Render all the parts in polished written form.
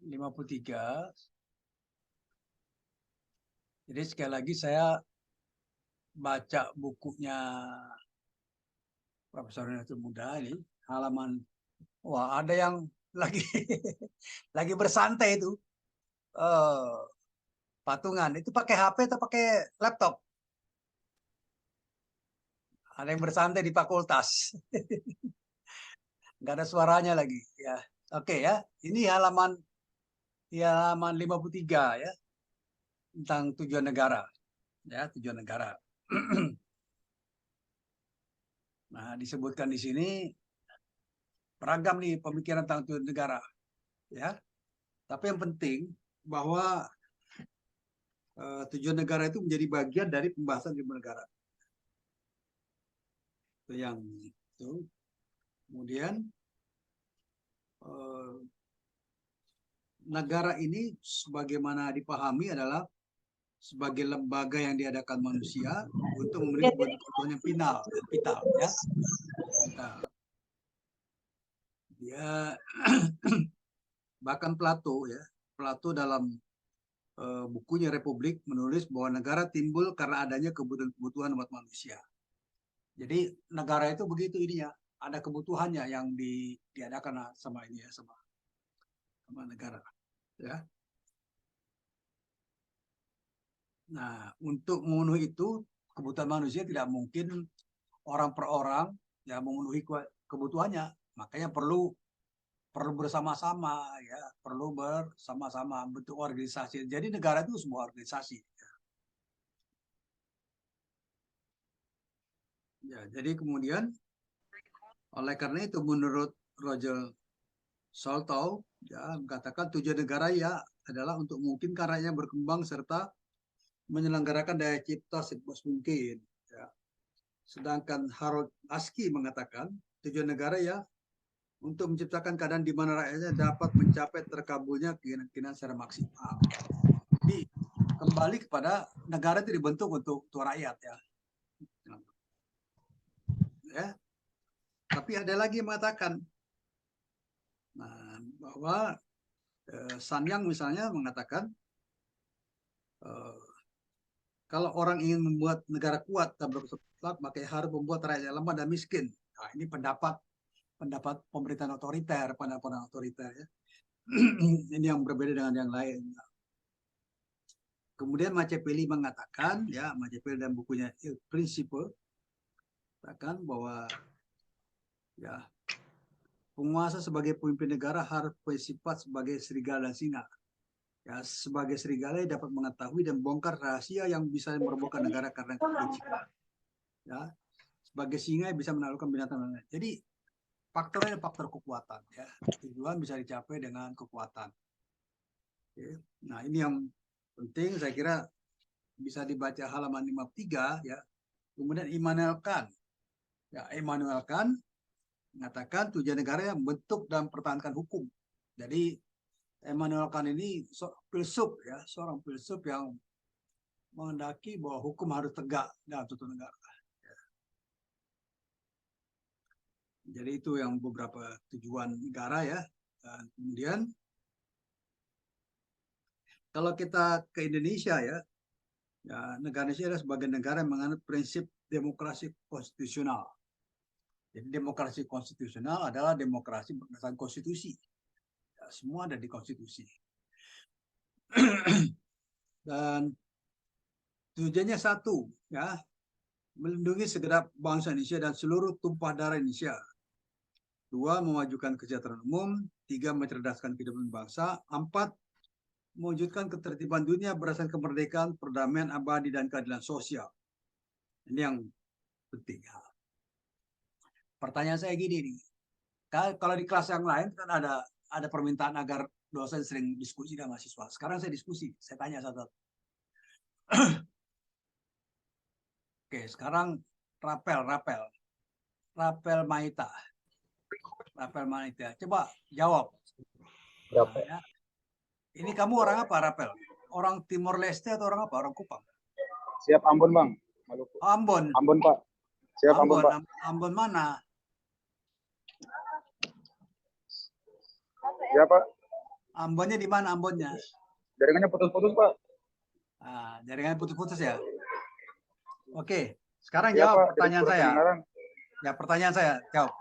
53. Jadi sekali lagi saya baca bukunya Profesor Renato Muda ini, halaman, wah ada yang lagi lagi bersantai itu, patungan. Itu pakai HP atau pakai laptop? Ada yang bersantai di fakultas. Nggak ada suaranya lagi. Ya, oke ya. Ini halaman 53 ya, tentang tujuan negara. Ya, tujuan negara. Nah, disebutkan di sini beragam nih pemikiran tentang tujuan negara. Ya, tapi yang penting bahwa tujuan negara itu menjadi bagian dari pembahasan tujuan negara. Itu yang itu. Kemudian negara ini sebagaimana dipahami adalah sebagai lembaga yang diadakan manusia untuk memenuhi kebutuhan yang vital ya. Nah, dia bahkan Plato dalam bukunya Republik menulis bahwa negara timbul karena adanya kebutuhan umat manusia. Jadi negara itu begitu ininya, ada kebutuhannya yang diadakan sama ini ya, sama negara ya. Nah, untuk memenuhi itu kebutuhan manusia tidak mungkin orang per orang ya memenuhi kebutuhannya. Makanya perlu bersama-sama ya, perlu bersama-sama bentuk organisasi. Jadi negara itu sebuah organisasi. Ya, jadi kemudian oleh karena itu menurut Roger Saltow ya mengatakan tujuan negara ya adalah untuk memungkinkan rakyatnya berkembang serta menyelenggarakan daya cipta seluas mungkin. Ya. Sedangkan Harold Aski mengatakan tujuan negara ya untuk menciptakan keadaan di mana rakyatnya dapat mencapai terkabulnya keinginan secara maksimal. Jadi kembali kepada negara itu dibentuk untuk rakyat ya. Ya. Tapi ada lagi yang mengatakan bahwa Sanyang misalnya mengatakan kalau orang ingin membuat negara kuat dan berkeadilan, maka harus membuat rakyat lemah dan miskin. Nah, ini pendapat pemerintahan otoriter, pendapat otoriter ya. Ini yang berbeda dengan yang lain. Kemudian Machiavelli mengatakan, ya Machiavelli dalam bukunya Il Principe, katakan bahwa ya penguasa sebagai pemimpin negara harus bersifat sebagai serigala dan singa. Ya, sebagai serigala dapat mengetahui dan bongkar rahasia yang bisa merobohkan negara karena kelicikan. Ya, sebagai singa bisa menaklukkan binatang lain. Jadi faktornya faktor kekuatan. Ya, tujuan bisa dicapai dengan kekuatan. Oke. Nah, ini yang penting saya kira bisa dibaca halaman 53 ya. Kemudian Immanuel Kant. Ya, Immanuel Kant mengatakan tujuan negara yang membentuk dan mempertahankan hukum. Jadi Immanuel Kant ini filsuf ya, seorang filsuf yang menghendaki bahwa hukum harus tegak dalam suatu negara. Jadi itu yang beberapa tujuan negara ya. Dan kemudian kalau kita ke Indonesia ya, negara Indonesia adalah sebagai negara yang menganut prinsip demokrasi konstitusional. Jadi demokrasi konstitusional adalah demokrasi berdasarkan konstitusi. Ya, semua ada di konstitusi. Dan tujuannya satu, ya, melindungi segenap bangsa Indonesia dan seluruh tumpah darah Indonesia. 2, memajukan kesejahteraan umum. 3, mencerdaskan kehidupan bangsa. 4, mewujudkan ketertiban dunia berdasarkan kemerdekaan, perdamaian abadi, dan keadilan sosial. Ini yang penting. Pertanyaan saya gini nih, kalau di kelas yang lain kan ada permintaan agar dosen sering diskusi dengan mahasiswa. Sekarang saya diskusi, saya tanya satu. Oke, sekarang Rapel Maita. Coba jawab. Nah, ya. Ini kamu orang apa, Rapel? Orang Timor Leste atau orang apa? Orang Kupang? Siap Ambon, Bang. Maluku. Ambon. Ambon, Pak. Siap Ambon, Pak. Ambon mana? Ya, Pak. Ambonnya di mana Ambonnya? Jaringannya putus-putus, Pak. Jaringannya putus-putus ya. Oke, sekarang Iya, jawab Pak. Jadi pertanyaan kurang saya. kedengaran. Ya, pertanyaan saya jawab.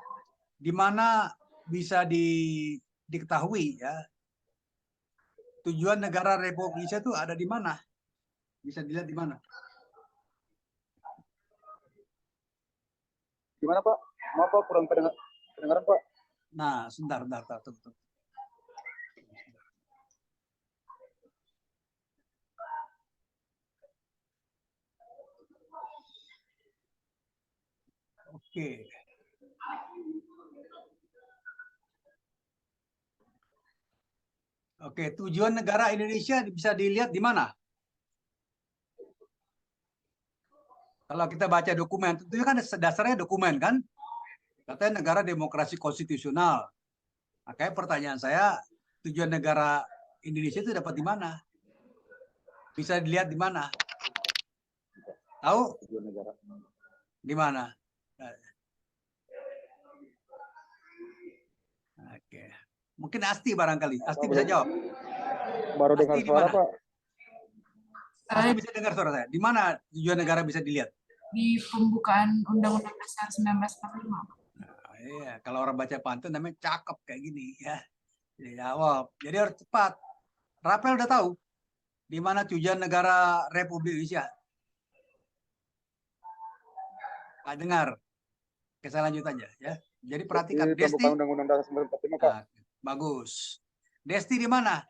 Di mana bisa diketahui ya tujuan negara Republik Indonesia itu ada di mana? Bisa dilihat di mana? Gimana, Pak? Maaf, Pak. Kurang kedengaran, Pak. Nah, sebentar. Tunggu. Oke. Oke, tujuan negara Indonesia bisa dilihat di mana? Kalau kita baca dokumen, tentunya kan dasarnya dokumen kan? Katanya negara demokrasi konstitusional. Makanya pertanyaan saya, tujuan negara Indonesia itu dapat di mana? Bisa dilihat di mana? Tahu? Tujuan negara. Di mana? Oke. Mungkin Asti barangkali. Asti bisa jawab. Baru Asti dengar di suara, mana? Pak. Asti bisa dengar suara saya. Di mana tujuan negara bisa dilihat? Di pembukaan Undang-Undang Dasar 1945. Iya, kalau orang baca pantun namanya cakep kayak gini ya. Jadi jawab. Jadi harus cepat. Rapel udah tahu di mana tujuan negara Republik Indonesia. Nggak dengar. Oke, saya lanjut aja ya. Jadi perhatikan. Di Desti. pembukaan Undang-Undang Dasar 1945, Pak. Nah, bagus. Desti di mana?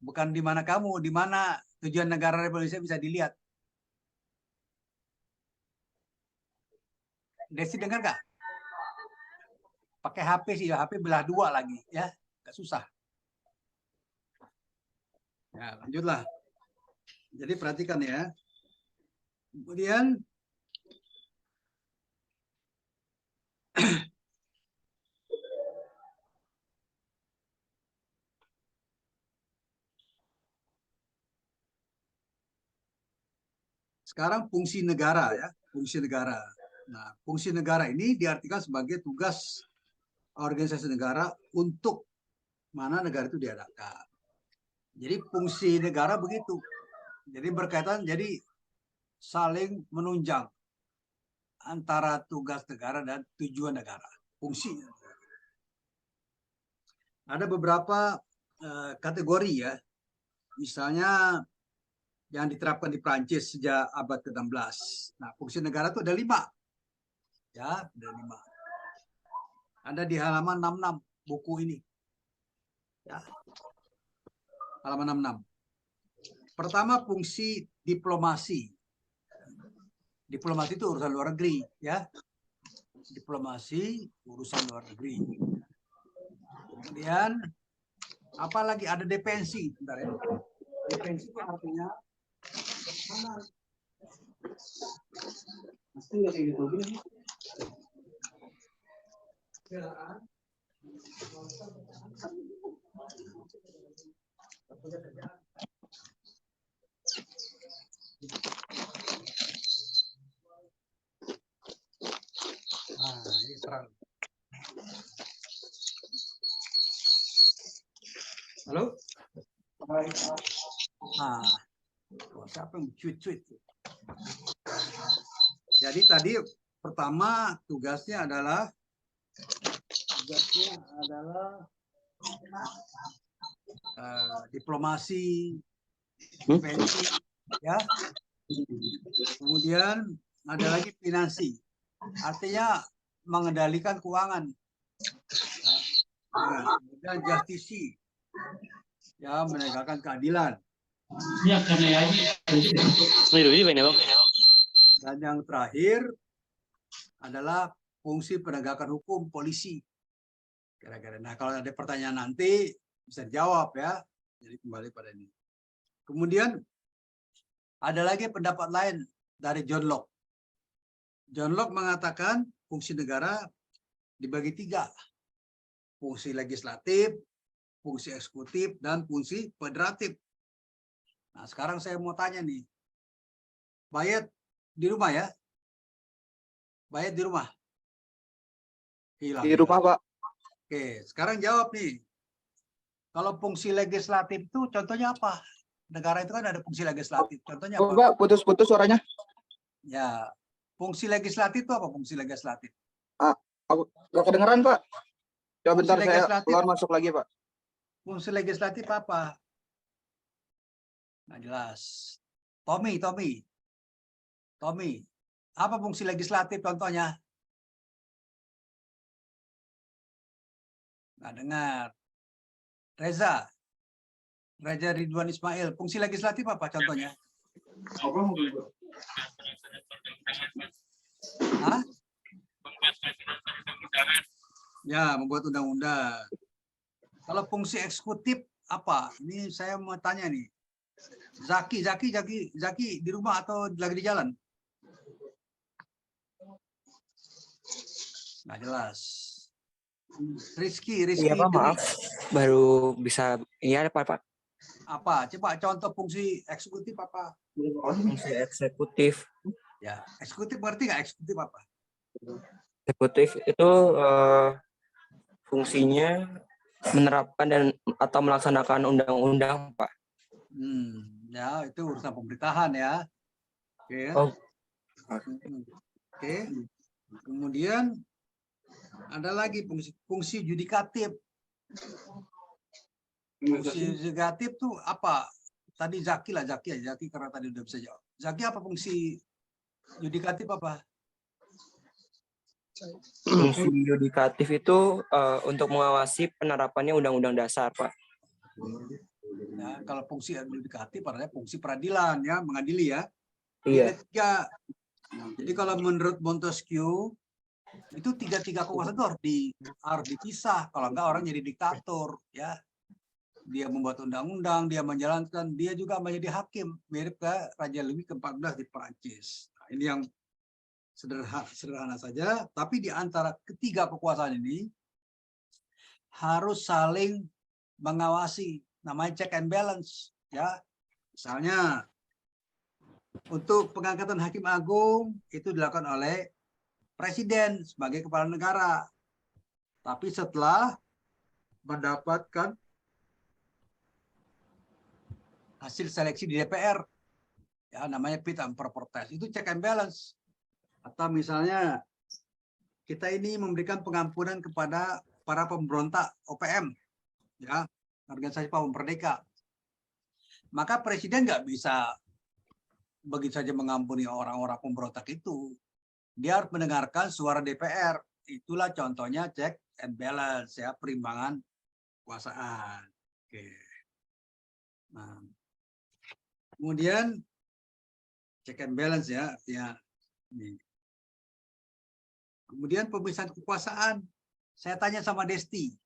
Bukan di mana kamu, di mana tujuan negara Republik Indonesia bisa dilihat. Desti dengar nggak? Pakai HP sih, HP belah dua lagi ya, nggak susah. Ya, lanjutlah. Jadi perhatikan ya. Kemudian sekarang fungsi negara ya, fungsi negara. Nah, fungsi negara ini diartikan sebagai tugas organisasi negara untuk mana negara itu diadakan. Jadi fungsi negara begitu. Jadi berkaitan, jadi saling menunjang antara tugas negara dan tujuan negara, fungsinya. Ada beberapa kategori ya, misalnya yang diterapkan di Prancis sejak abad ke-16. Nah, fungsi negara itu ada 5. Ya, ada 5. Ada di halaman 66 buku ini. Ya. Halaman 66. Pertama, fungsi diplomasi. Diplomasi itu urusan luar negeri, ya. Diplomasi urusan luar negeri. Kemudian apalagi ada defensi, bentar ya. Defensi itu artinya pasti nggak kayak gitu gini. Ini terang. Halo? Siapa yang cuit-cuit? Jadi tadi pertama tugasnya adalah diplomasi, defensi, ya. Kemudian ada lagi finansi, artinya mengendalikan keuangan. Ya. Kemudian justisi, ya, menegakkan keadilan. Dan yang terakhir adalah fungsi penegakan hukum, polisi. Kira-kira. Nah, kalau ada pertanyaan nanti bisa dijawab ya. Jadi kembali pada ini. Kemudian ada lagi pendapat lain dari John Locke. John Locke mengatakan fungsi negara dibagi 3. Fungsi legislatif, fungsi eksekutif, dan fungsi federatif. Nah, sekarang saya mau tanya nih. Bayat di rumah ya? Bayat di rumah? Hilang. Di rumah, Pak. Oke, sekarang jawab nih. Kalau fungsi legislatif itu contohnya apa? Negara itu kan ada fungsi legislatif. Contohnya Oh, apa? Pak, putus-putus suaranya. Ya, fungsi legislatif itu apa fungsi legislatif? Aku nggak kedengeran, Pak. Coba Fungsi bentar saya legislatif, keluar masuk lagi, Pak. fungsi legislatif apa? Nggak jelas. Tommy, apa fungsi legislatif contohnya? Nggak dengar. Reza Ridwan Ismail, fungsi legislatif apa contohnya? Hah? Ya, membuat undang-undang. Kalau fungsi eksekutif apa? Ini saya mau tanya nih. Zaki di rumah atau lagi di jalan? Nggak jelas. Rizky. Iya Pak, maaf. Baru bisa, iya Pak. Apa? Coba contoh fungsi eksekutif apa? Fungsi eksekutif. Ya, eksekutif ngerti nggak eksekutif apa? Eksekutif itu fungsinya menerapkan dan atau melaksanakan undang-undang, Pak. Ya itu urusan pemerintahan ya. Oke. Oh. Oke. Kemudian ada lagi fungsi yudikatif. Fungsi yudikatif tuh apa? Tadi Zaki karena tadi udah bisa jawab. Zaki apa fungsi yudikatif apa? Fungsi yudikatif itu untuk mengawasi penerapannya Undang-Undang Dasar, Pak. Nah, kalau fungsi yudikatif artinya fungsi peradilan ya, mengadili ya. Iya. Jadi kalau menurut Montesquieu itu tiga kekuasaan itu harus dipisah. Kalau enggak orang jadi diktator ya. Dia membuat undang-undang, dia menjalankan, dia juga menjadi hakim, mirip ke Raja Louis ke-14 di Perancis. Nah, ini yang sederhana saja, tapi di antara ketiga kekuasaan ini harus saling mengawasi, namanya check and balance ya. Misalnya untuk pengangkatan hakim agung itu dilakukan oleh presiden sebagai kepala negara, tapi setelah mendapatkan hasil seleksi di DPR ya, namanya fit and proper test, itu check and balance. Atau misalnya kita ini memberikan pengampunan kepada para pemberontak OPM ya, organisasi Papua Merdeka, maka presiden nggak bisa begitu saja mengampuni orang-orang pemberontak itu. Dia harus mendengarkan suara DPR. Itulah contohnya check and balance ya, perimbangan kekuasaan. Oke. Nah, kemudian check and balance ya, ini. Kemudian pemisahan kekuasaan. Saya tanya sama Desti.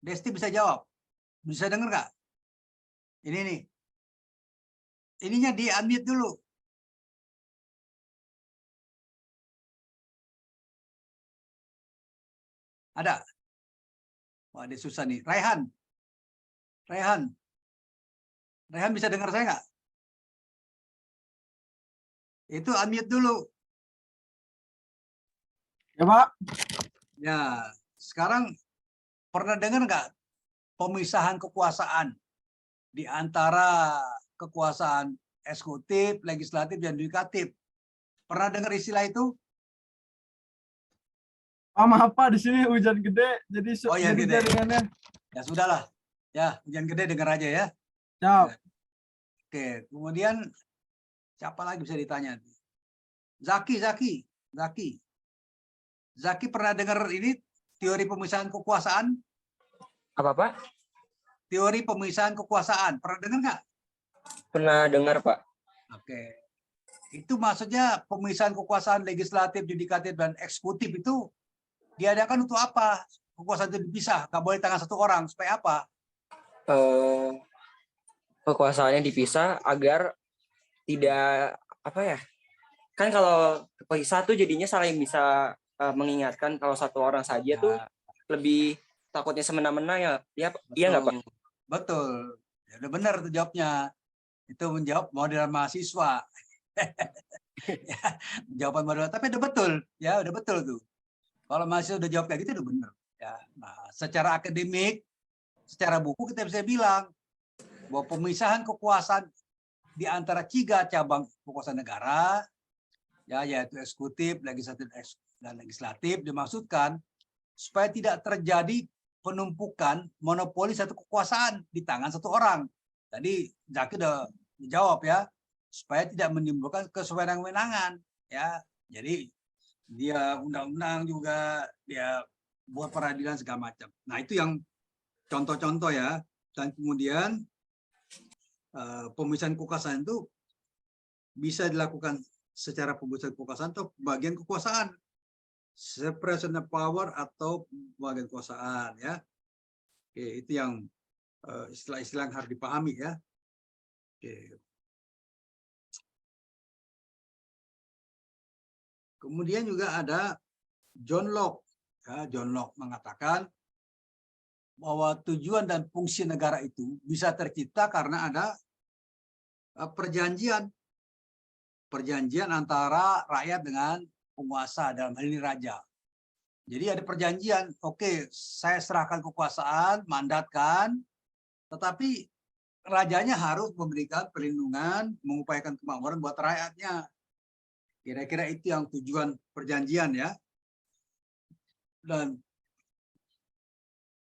Desti bisa jawab? Bisa dengar nggak? Ini nih. Ininya di-unmute dulu. Ada? Wah, dia susah nih. Raihan bisa dengar saya nggak? Itu unmute dulu. Ya, Pak. Ya, sekarang pernah dengar nggak pemisahan kekuasaan di antara kekuasaan eksekutif, legislatif, dan yudikatif? Pernah dengar istilah itu? Maaf Pak, di sini hujan gede, jadi Oh, ya, jadi gede. jaringannya. Ya sudahlah. Ya, hujan gede dengar aja ya. Siap. Oke, kemudian siapa lagi bisa ditanya? Zaki pernah dengar ini teori pemisahan kekuasaan? Apa, Pak? Teori pemisahan kekuasaan. Pernah dengar nggak? Pernah dengar, Pak. Oke. Itu maksudnya pemisahan kekuasaan legislatif, yudikatif, dan eksekutif itu diadakan untuk apa? Kekuasaan itu dipisah, nggak boleh tangan satu orang. Supaya apa? Kekuasaannya dipisah agar tidak, apa ya, kan kalau terpisah tuh jadinya saling bisa mengingatkan. Kalau satu orang saja tuh lebih takutnya semena-mena ya. Iya nggak, Pak? Betul. Ya, udah benar tuh jawabnya. Itu menjawab model mahasiswa. Ya, jawaban model, tapi udah betul. Ya, udah betul tuh. Kalau mahasiswa udah jawab kayak gitu udah benar. Ya, nah, secara akademik, secara buku kita bisa bilang bahwa pemisahan kekuasaan di antara 3 cabang kekuasaan negara, ya, yaitu eksekutif, legislatif, dan legislatif, dimaksudkan supaya tidak terjadi penumpukan monopoli satu kekuasaan di tangan satu orang. Tadi Zaki udah menjawab ya, supaya tidak menimbulkan kesewenang-wenangan, ya. Jadi dia undang-undang juga, dia buat peradilan segala macam. Nah, itu yang contoh-contoh ya. Dan kemudian pemisahan kekuasaan itu bisa dilakukan secara pemisahan kekuasaan atau bagian kekuasaan, separation of power atau bagian kekuasaan, ya. Oke, itu yang istilah-istilah yang harus dipahami ya. Oke. Kemudian juga ada John Locke. Ya, John Locke mengatakan bahwa tujuan dan fungsi negara itu bisa tercipta karena ada perjanjian antara rakyat dengan penguasa, dalam hal ini raja. Jadi ada perjanjian, oke, saya serahkan kekuasaan, mandatkan, tetapi rajanya harus memberikan perlindungan, mengupayakan kemakmuran buat rakyatnya. Kira-kira itu yang tujuan perjanjian ya. Dan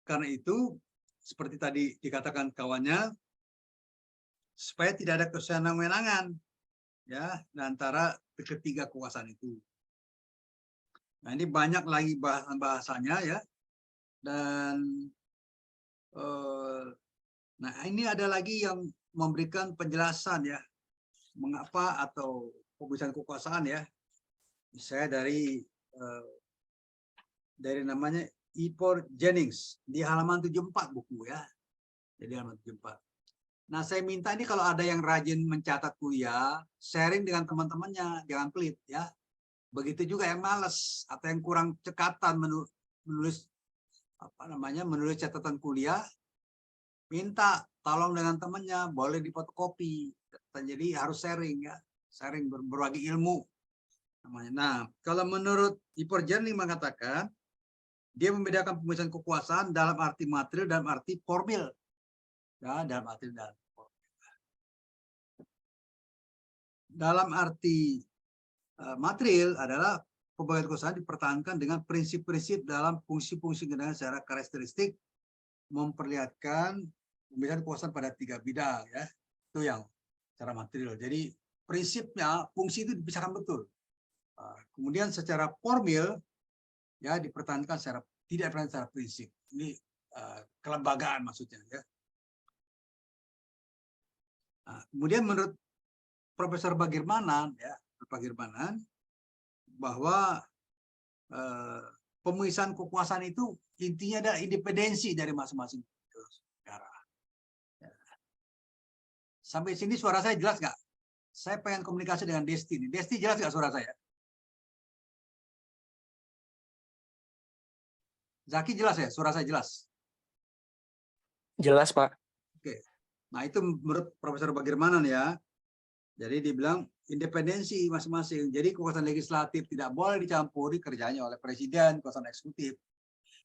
karena itu, seperti tadi dikatakan kawannya, supaya tidak ada kesenang-wenangan ya antara ketiga kekuasaan itu. Nah, ini banyak lagi bahasan-bahasanya ya. Dan nah, ini ada lagi yang memberikan penjelasan ya, mengapa atau pemisahan kekuasaan ya. Saya dari namanya Ipor Jennings di halaman 74 buku ya. Jadi halaman 74. Nah, saya minta ini kalau ada yang rajin mencatat kuliah, sharing dengan teman-temannya, jangan pelit ya. Begitu juga yang malas atau yang kurang cekatan menulis menulis catatan kuliah, minta tolong dengan temannya, boleh difotokopi. Jadi harus sharing ya, sharing berbagi ilmu namanya. Nah, kalau menurut Ipor Jennings mengatakan dia membedakan pemisahan kekuasaan dalam arti material dan arti formil. Ya, dalam arti material adalah pembagian kekuasaan dipertahankan dengan prinsip-prinsip dalam fungsi-fungsi negara secara karakteristik, memperlihatkan pembagian kekuasaan pada 3 bidang ya. Itu yang secara material. Jadi prinsipnya fungsi itu dipisahkan betul. Kemudian secara formil ya dipertahankan secara tidak secara prinsip. Ini kelembagaan maksudnya ya. Nah, kemudian menurut Profesor Bagirmanan ya, bahwa pemisahan kekuasaan itu intinya adalah independensi dari masing-masing negara. Ya. Sampai sini suara saya jelas nggak? Saya pengen komunikasi dengan Desti. Desti jelas nggak suara saya? Zaki jelas ya? Suara saya jelas? Jelas, Pak. Oke. Nah, itu menurut Profesor Bagirmanan ya. Jadi dibilang independensi masing-masing. Jadi kekuasaan legislatif tidak boleh dicampuri kerjanya oleh presiden, kekuasaan eksekutif.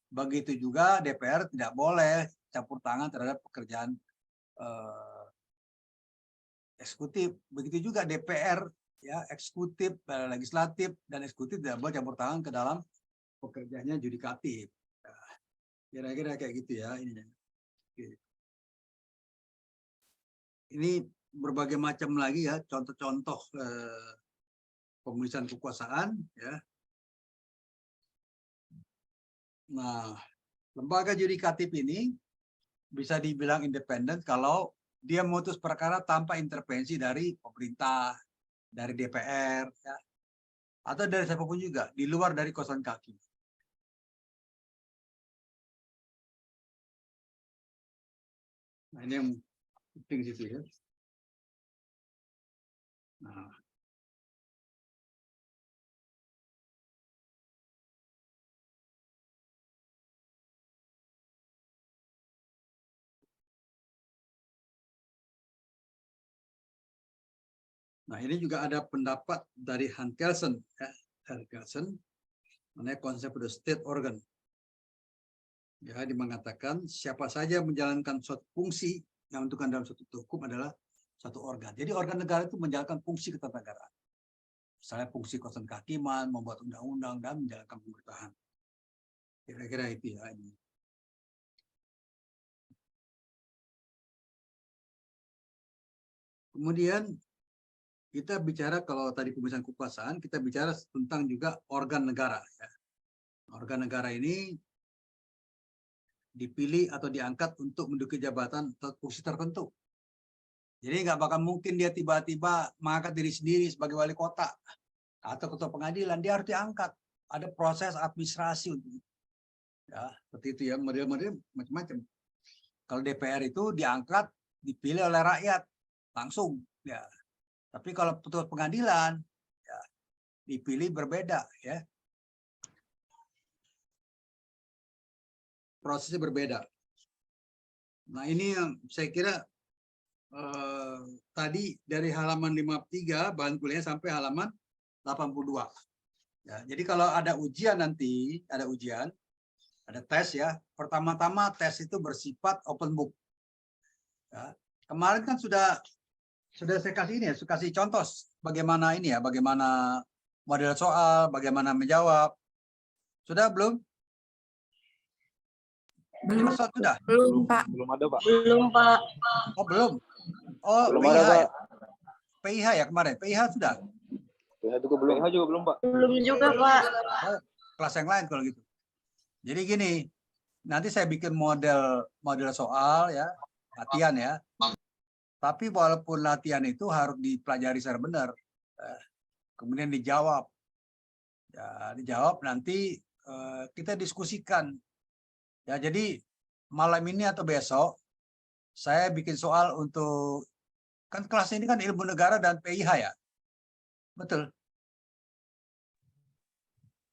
Begitu juga DPR tidak boleh campur tangan terhadap pekerjaan eksekutif. Begitu juga DPR, ya, eksekutif, legislatif, dan eksekutif tidak boleh campur tangan ke dalam pekerjaannya yudikatif. Kira-kira kayak gitu ya ininya. Ini berbagai macam lagi ya contoh-contoh pemisahan kekuasaan ya. Nah, lembaga yudikatif ini bisa dibilang independen kalau dia memutus perkara tanpa intervensi dari pemerintah, dari DPR ya, atau dari siapapun juga di luar dari kekuasaan hakim. Nah, ini yang penting situ ya. Nah, ini juga ada pendapat dari Hans Kelsen ya, Hans Kelsen mengenai konsep the state organ. Ya, dia mengatakan siapa saja menjalankan suatu fungsi yang menentukan dalam suatu hukum adalah suatu organ. Jadi organ negara itu menjalankan fungsi ketatanegaraan. Misalnya fungsi kekuasaan kehakiman, membuat undang-undang, dan menjalankan pemerintahan. Kira-kira itu ya. Ini. Kemudian kita bicara kalau tadi pemeriksaan kekuasaan, kita bicara tentang juga organ negara. Ya. Organ negara ini dipilih atau diangkat untuk menduduki jabatan atau fungsi tertentu. Jadi nggak bakal mungkin dia tiba-tiba mengangkat diri sendiri sebagai wali kota atau ketua pengadilan, dia harus diangkat. Ada proses administrasi untuk itu. Ya, seperti itu ya, model-model macam-macam. Kalau DPR itu diangkat, dipilih oleh rakyat langsung. Ya. Tapi kalau ketua pengadilan, ya, dipilih berbeda, ya. Prosesnya berbeda. Nah ini yang saya kira tadi dari halaman 53 bahan kuliah sampai halaman 82. Ya, jadi kalau ada ujian nanti, ada ujian, ada tes ya. Pertama-tama tes itu bersifat open book. Ya. Kemarin kan sudah saya kasih ini ya, saya kasih contoh bagaimana ini ya, bagaimana model soal, bagaimana menjawab. Sudah belum? Belum, Soal sudah? belum Pak. Belum ada, Pak. Belum, Pak. Oh belum. Oh Belum PIH ada, Pak. ya. PIH ya kemarin. PIH sudah. PH juga belum, Pak. Belum juga, Pak. Oh, kelas yang lain kalau gitu. Jadi gini, nanti saya bikin model soal ya, latihan ya. Tapi walaupun latihan itu harus dipelajari secara benar, kemudian dijawab. Ya, dijawab nanti kita diskusikan. Ya, jadi malam ini atau besok saya bikin soal untuk kan kelas ini kan ilmu negara dan PIH ya. Betul.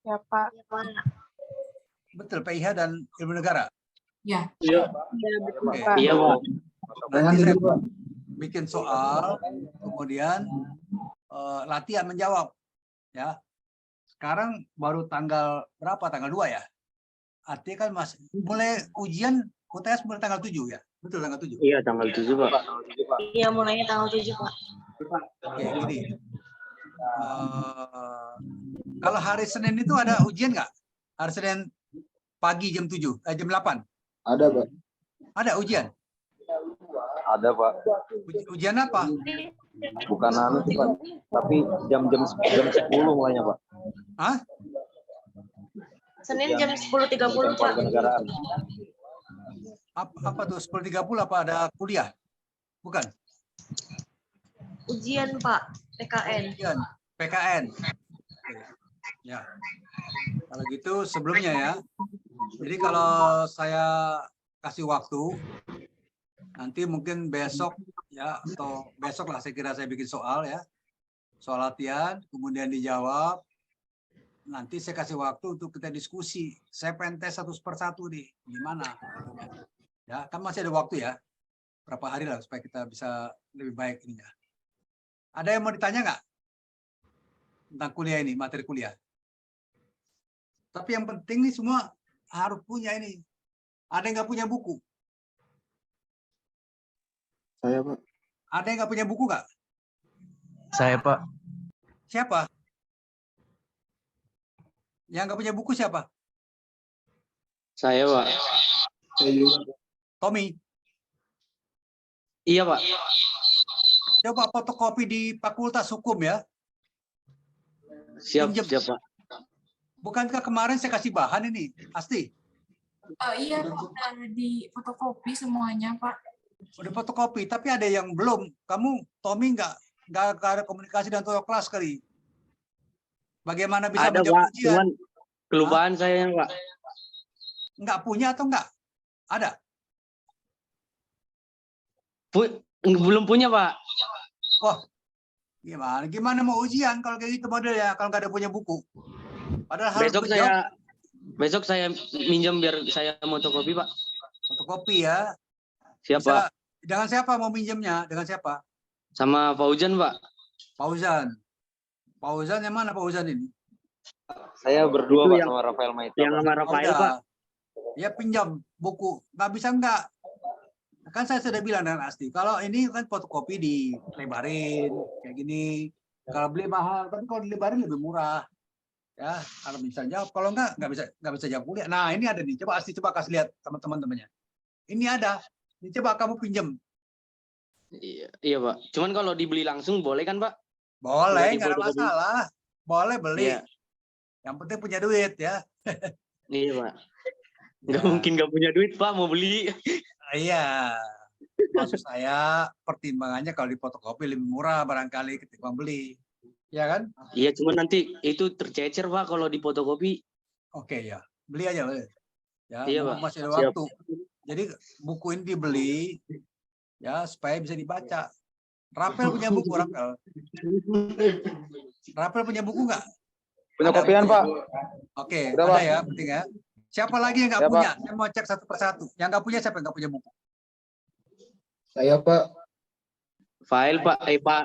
Ya, Pak. Betul PIH dan ilmu negara. Ya, Ya, betul, Oke. Pak. Iya, Pak. Nanti saya bikin soal, kemudian latihan menjawab. Ya. Sekarang baru tanggal berapa? Tanggal 2 ya. Artinya kan mulai ujian UTS mulai tanggal 7 ya. Betul tanggal 7. Iya, tanggal 7, Pak. Iya, mulainya tanggal 7, Pak. Oke, gini. Kalau hari Senin itu ada ujian nggak? Hari Senin pagi jam 7, jam 8. Ada, Pak. Ada ujian. Ada, Pak. Ujian apa? Bukan anu sih, Pak. Tapi jam 10 mulainya, Pak. Hah? Senin jam 10.30, Pak. Kenegaraan. Apa tuh 10.30 apa ada kuliah? Bukan. Ujian, Pak. PKN. Ujian PKN. Oke. Ya. Kalau gitu sebelumnya ya. Jadi kalau saya kasih waktu nanti mungkin besok ya atau besok lah saya kira saya bikin soal ya. Soal latihan kemudian dijawab. Nanti saya kasih waktu untuk kita diskusi. Saya pengen tes satu per satu nih. Gimana? Ya, kan masih ada waktu ya. Berapa hari lah supaya kita bisa lebih baik ininya. Ada yang mau ditanya nggak? Tentang kuliah ini, materi kuliah. Tapi yang penting nih semua harus punya ini. Ada yang nggak punya buku? Saya, Pak. Ada yang nggak punya buku nggak? Saya, Pak. Siapa? Yang nggak punya buku siapa? Saya, Pak. Tommy. Iya, Pak. Coba fotokopi di Fakultas Hukum ya. Siap, Pinjem. siap, Pak. Bukankah kemarin saya kasih bahan ini? Asti, iya Pak, udah di fotokopi semuanya Pak. udah fotokopi, tapi ada yang belum. Kamu, Tommy, nggak ada komunikasi dengan ketua kelas kali. Bagaimana bisa Ada, menjawab Pak. ujian? Cuman kelupaan saya, Pak. Nggak punya atau nggak? Ada. Belum punya, Pak. Wah, gimana? Gimana mau ujian kalau kayak gitu modelnya? Kalau nggak ada punya buku. Padahal harus menjawab Besok saya minjem biar saya fotokopi, Pak. fotokopi ya. Siap, Bisa, Pak. dengan siapa mau minjemnya? Dengan siapa? Sama Fauzan, Pak. Fauzan. Fauzan yang mana Fauzan ini? Saya berdua, Itu Pak, yang- sama Rafael Maita. Yang Pak. sama Rafael, udah. Pak. ya pinjam buku. Nggak bisa nggak. Kan saya sudah bilang dengan Asti, kalau ini kan fotokopi dilebarin kayak gini. Kalau beli mahal, tapi kalau dilebarin lebih murah. Ya, kalau bisa jawab, kalau nggak bisa jawab kuliah. Nah, ini ada nih. Coba Asti coba kasih lihat teman-temannya. Ini ada. Ini coba kamu pinjam. Iya Pak. Cuman kalau dibeli langsung boleh kan Pak? Boleh, Nggak nggak ada difotokopi. masalah. Boleh beli. Iya. Yang penting punya duit ya. Iya Pak. Nggak Ya. mungkin nggak punya duit Pak mau beli. Iya. Maksud saya pertimbangannya kalau difotokopi lebih murah barangkali ketimbang beli. Ya kan? Iya cuman nanti itu tercecer Pak kalau difotokopi. Oke ya. Beli aja. Beli. Ya, Iya, Pak. masih ada Siap. waktu. Jadi buku ini dibeli ya supaya bisa dibaca. Rapel punya buku, Rapel. Rapel punya buku nggak? Punya Ada kopian, buku. Pak. Oke, Udah, ada Pak. ya, penting ya. Siapa lagi yang nggak Ya, Pak. punya? Saya mau cek satu persatu. Yang nggak punya siapa yang nggak punya buku? Saya, Pak. File Pak. Pak.